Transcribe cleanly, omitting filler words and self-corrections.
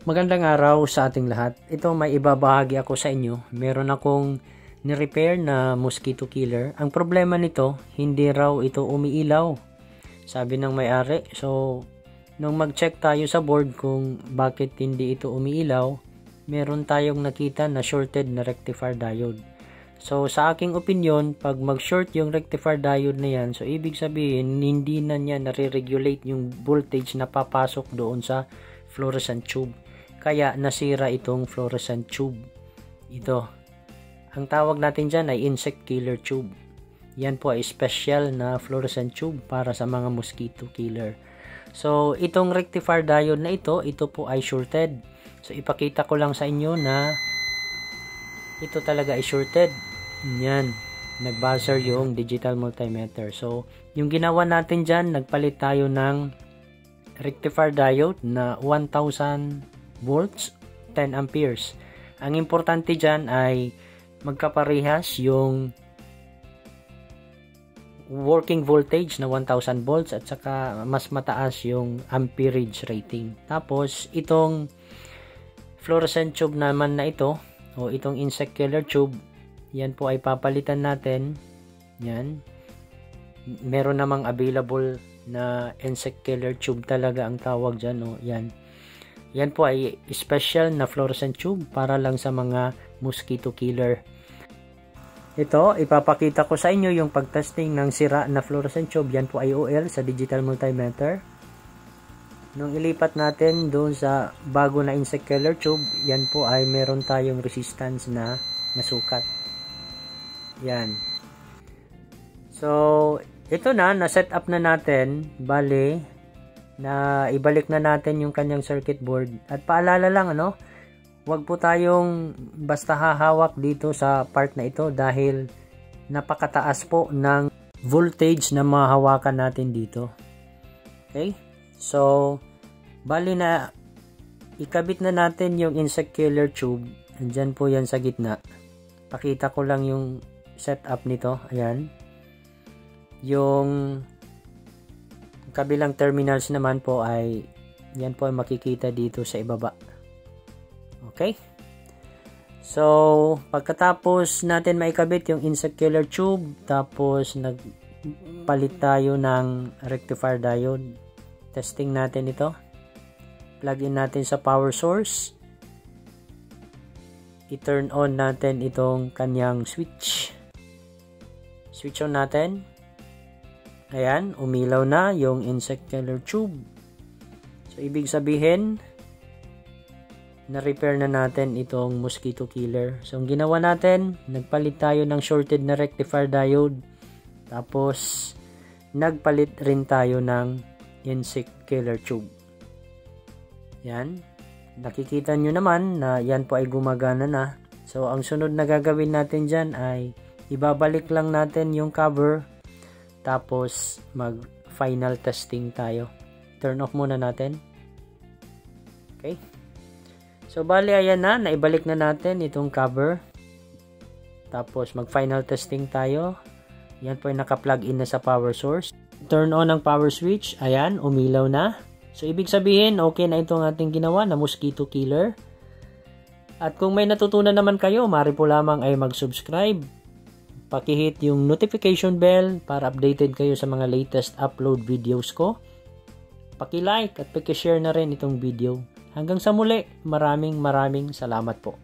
Magandang araw sa ating lahat. Ito may ibabahagi ako sa inyo. Meron akong ni-repair na mosquito killer. Ang problema nito, hindi raw ito umiilaw. Sabi ng may-ari. So, nung mag-check tayo sa board kung bakit hindi ito umiilaw, meron tayong nakita na shorted na rectifier diode. So, sa aking opinion, pag mag-short yung rectifier diode na yan, so ibig sabihin, hindi na niya nare-regulate yung voltage na papasok doon sa fluorescent tube. Kaya nasira itong fluorescent tube. Ito. Ang tawag natin dyan ay insect killer tube. Yan po ay special na fluorescent tube para sa mga mosquito killer. So, itong rectifier diode na ito po ay shorted. So, ipakita ko lang sa inyo na ito talaga ay shorted. Yan. Nag-buzzer yung digital multimeter. So, yung ginawa natin dyan, nagpalit tayo ng rectifier diode na 1000 volts, 10 amperes. Ang importante dyan ay magkaparehas yung working voltage na 1000 volts at saka mas mataas yung amperage rating. Tapos, itong fluorescent tube naman na ito, o itong insect killer tube, yan po ay papalitan natin. Yan. Meron namang available na insect killer tube talaga ang tawag dyan. O, yan. Yan po ay special na fluorescent tube para lang sa mga mosquito killer. Ito, ipapakita ko sa inyo yung pagtesting ng sira na fluorescent tube. Yan po ay OL sa digital multimeter. Nung ilipat natin doon sa bago na insect killer tube, yan po ay meron tayong resistance na nasukat. Yan. So, ito na-set up na natin. Bale, na ibalik na natin yung kanyang circuit board. At paalala lang, wag po tayong basta hahawak dito sa part na ito dahil napakataas po ng voltage na mahawakan natin dito. Okay? So, bali na ikabit na natin yung insect killer tube. Andyan po yan sa gitna. Pakita ko lang yung setup nito. Ayan. Yung kabilang terminals naman po ay yan po ay makikita dito sa ibaba. Okay? So, pagkatapos natin maikabit yung insect killer tube, tapos nagpalit tayo ng rectifier diode. Testing natin ito. Plug in natin sa power source. I-turn on natin itong kanyang switch. Switch on natin. Ayan, umilaw na yung insect killer tube. So, ibig sabihin, na-repair na natin itong mosquito killer. So, ang ginawa natin, nagpalit tayo ng shorted na rectifier diode. Tapos, nagpalit rin tayo ng insect killer tube. Yan. Nakikita nyo naman na yan po ay gumagana na. So, ang sunod na gagawin natin dyan ay ibabalik lang natin yung cover. Tapos, mag-final testing tayo. Turn off muna natin. Okay. So, bali, ayan na. Naibalik na natin itong cover. Tapos, mag-final testing tayo. Yan po ay naka-plug in na sa power source. Turn on ang power switch. Ayan, umilaw na. So, ibig sabihin, okay na itong ating ginawa na mosquito killer. At kung may natutunan naman kayo, maaari po lamang ay mag-subscribe. Paki-hit yung notification bell para updated kayo sa mga latest upload videos ko. Paki-like at paki-share na rin itong video. Hanggang sa muli, maraming salamat po.